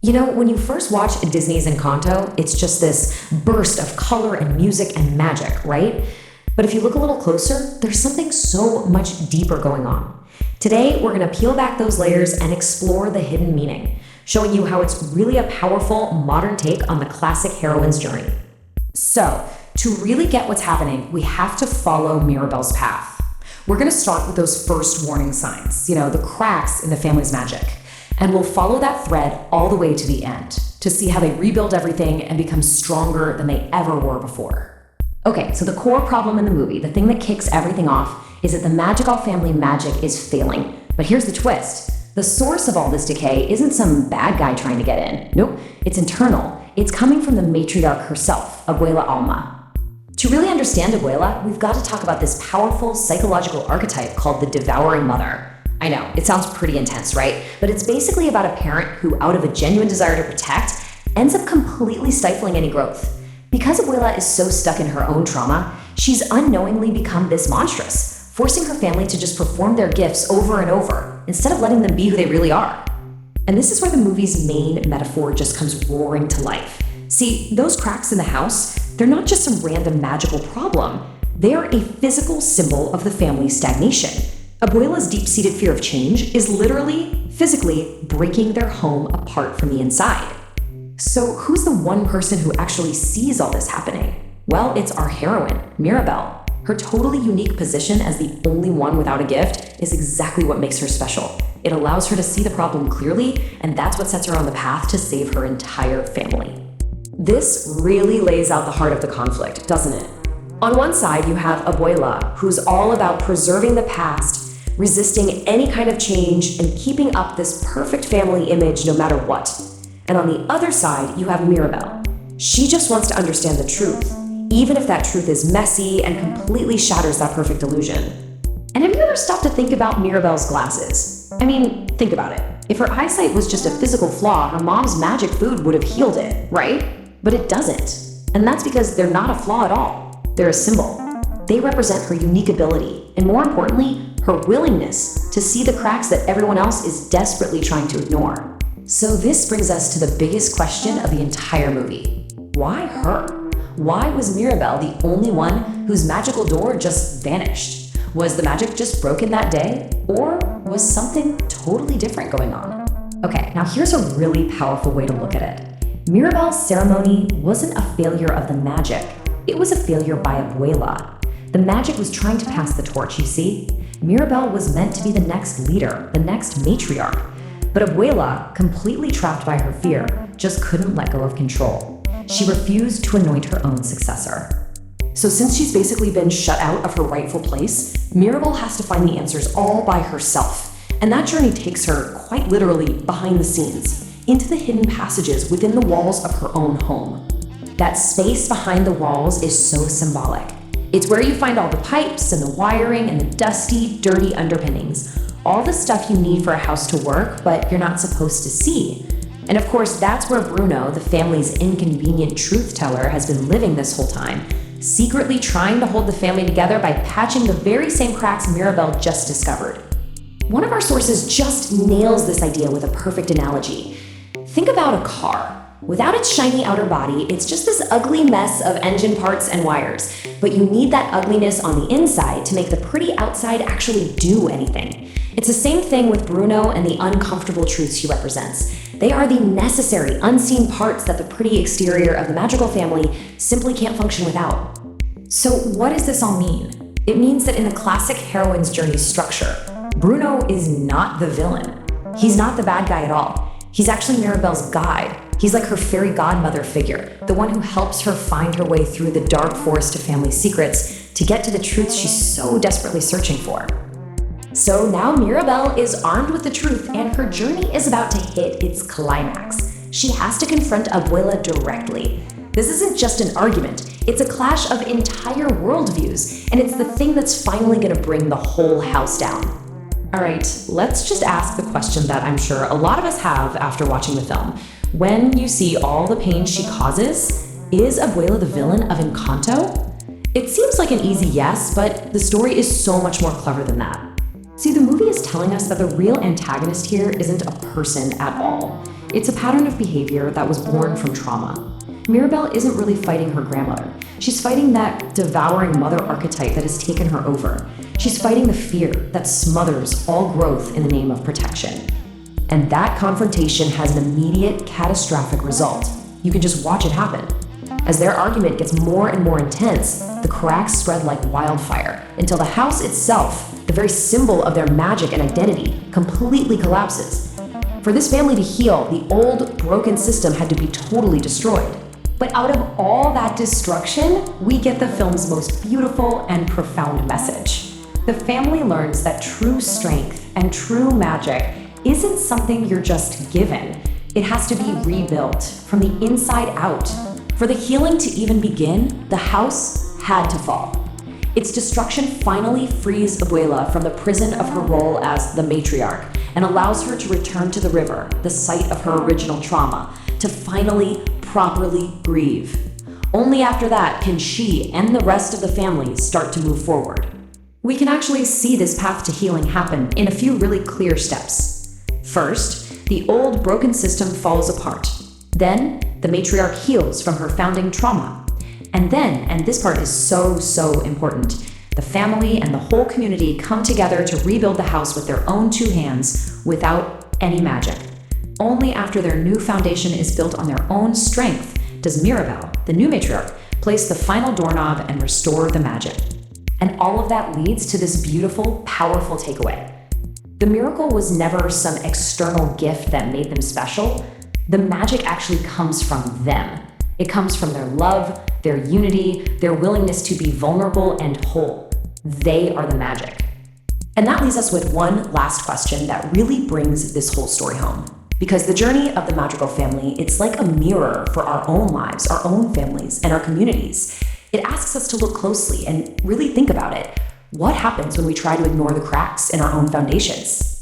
When you first watch Disney's Encanto, it's just this burst of color and music and magic, right? But if you look a little closer, there's something so much deeper going on. Today, we're going to peel back those layers and explore the hidden meaning, showing you how it's really a powerful modern take on the classic heroine's journey. So, to really get what's happening, we have to follow Mirabel's path. We're going to start with those first warning signs, the cracks in the family's magic. And we'll follow that thread all the way to the end to see how they rebuild everything and become stronger than they ever were before. Okay, so the core problem in the movie, the thing that kicks everything off, is that the magical family magic is failing. But here's the twist. The source of all this decay isn't some bad guy trying to get in. Nope, it's internal. It's coming from the matriarch herself, Abuela Alma. To really understand Abuela, we've got to talk about this powerful psychological archetype called the devouring mother. I know, it sounds pretty intense, right? But it's basically about a parent who, out of a genuine desire to protect, ends up completely stifling any growth. Because Abuela is so stuck in her own trauma, she's unknowingly become this monstrous, forcing her family to just perform their gifts over and over, instead of letting them be who they really are. And this is where the movie's main metaphor just comes roaring to life. See, those cracks in the house, they're not just some random magical problem. They are a physical symbol of the family's stagnation. Abuela's deep-seated fear of change is literally, physically, breaking their home apart from the inside. So who's the one person who actually sees all this happening? Well, it's our heroine, Mirabel. Her totally unique position as the only one without a gift is exactly what makes her special. It allows her to see the problem clearly, and that's what sets her on the path to save her entire family. This really lays out the heart of the conflict, doesn't it? On one side, you have Abuela, who's all about preserving the past, resisting any kind of change, and keeping up this perfect family image no matter what. And on the other side, you have Mirabel. She just wants to understand the truth, even if that truth is messy and completely shatters that perfect illusion. And have you ever stopped to think about Mirabel's glasses? I mean, think about it. If her eyesight was just a physical flaw, her mom's magic food would have healed it, right? But it doesn't. And that's because they're not a flaw at all. They're a symbol. They represent her unique ability, and more importantly, her willingness to see the cracks that everyone else is desperately trying to ignore. So this brings us to the biggest question of the entire movie. Why her? Why was Mirabel the only one whose magical door just vanished? Was the magic just broken that day? Or was something totally different going on? Okay, now here's a really powerful way to look at it. Mirabel's ceremony wasn't a failure of the magic. It was a failure by Abuela. The magic was trying to pass the torch, you see? Mirabel was meant to be the next leader, the next matriarch. But Abuela, completely trapped by her fear, just couldn't let go of control. She refused to anoint her own successor. So since she's basically been shut out of her rightful place, Mirabel has to find the answers all by herself. And that journey takes her, quite literally, behind the scenes, into the hidden passages within the walls of her own home. That space behind the walls is so symbolic. It's where you find all the pipes and the wiring and the dusty, dirty underpinnings. All the stuff you need for a house to work, but you're not supposed to see. And of course, that's where Bruno, the family's inconvenient truth teller, has been living this whole time, secretly trying to hold the family together by patching the very same cracks Mirabel just discovered. One of our sources just nails this idea with a perfect analogy. Think about a car. Without its shiny outer body, it's just this ugly mess of engine parts and wires. But you need that ugliness on the inside to make the pretty outside actually do anything. It's the same thing with Bruno and the uncomfortable truths she represents. They are the necessary, unseen parts that the pretty exterior of the magical family simply can't function without. So what does this all mean? It means that in the classic heroine's journey structure, Bruno is not the villain. He's not the bad guy at all. He's actually Mirabel's guide. He's like her fairy godmother figure, the one who helps her find her way through the dark forest of family secrets to get to the truth she's so desperately searching for. So now Mirabel is armed with the truth, and her journey is about to hit its climax. She has to confront Abuela directly. This isn't just an argument, it's a clash of entire worldviews, and it's the thing that's finally gonna bring the whole house down. All right, let's just ask the question that I'm sure a lot of us have after watching the film. When you see all the pain she causes, is Abuela the villain of Encanto? It seems like an easy yes, but the story is so much more clever than that. See, the movie is telling us that the real antagonist here isn't a person at all. It's a pattern of behavior that was born from trauma. Mirabel isn't really fighting her grandmother. She's fighting that devouring mother archetype that has taken her over. She's fighting the fear that smothers all growth in the name of protection. And that confrontation has an immediate, catastrophic result. You can just watch it happen. As their argument gets more and more intense, the cracks spread like wildfire until the house itself, the very symbol of their magic and identity, completely collapses. For this family to heal, the old, broken system had to be totally destroyed. But out of all that destruction, we get the film's most beautiful and profound message. The family learns that true strength and true magic isn't something you're just given. It has to be rebuilt from the inside out. For the healing to even begin, the house had to fall. Its destruction finally frees Abuela from the prison of her role as the matriarch and allows her to return to the river, the site of her original trauma, to finally, properly grieve. Only after that can she and the rest of the family start to move forward. We can actually see this path to healing happen in a few really clear steps. First, the old broken system falls apart. Then, the matriarch heals from her founding trauma. And then, and this part is so important, the family and the whole community come together to rebuild the house with their own two hands without any magic. Only after their new foundation is built on their own strength does Mirabel, the new matriarch, place the final doorknob and restore the magic. And all of that leads to this beautiful, powerful takeaway. The miracle was never some external gift that made them special. The magic actually comes from them. It comes from their love, their unity, their willingness to be vulnerable and whole. They are the magic. And that leaves us with one last question that really brings this whole story home. Because the journey of the magical family, it's like a mirror for our own lives, our own families, and our communities. It asks us to look closely and really think about it. What happens when we try to ignore the cracks in our own foundations?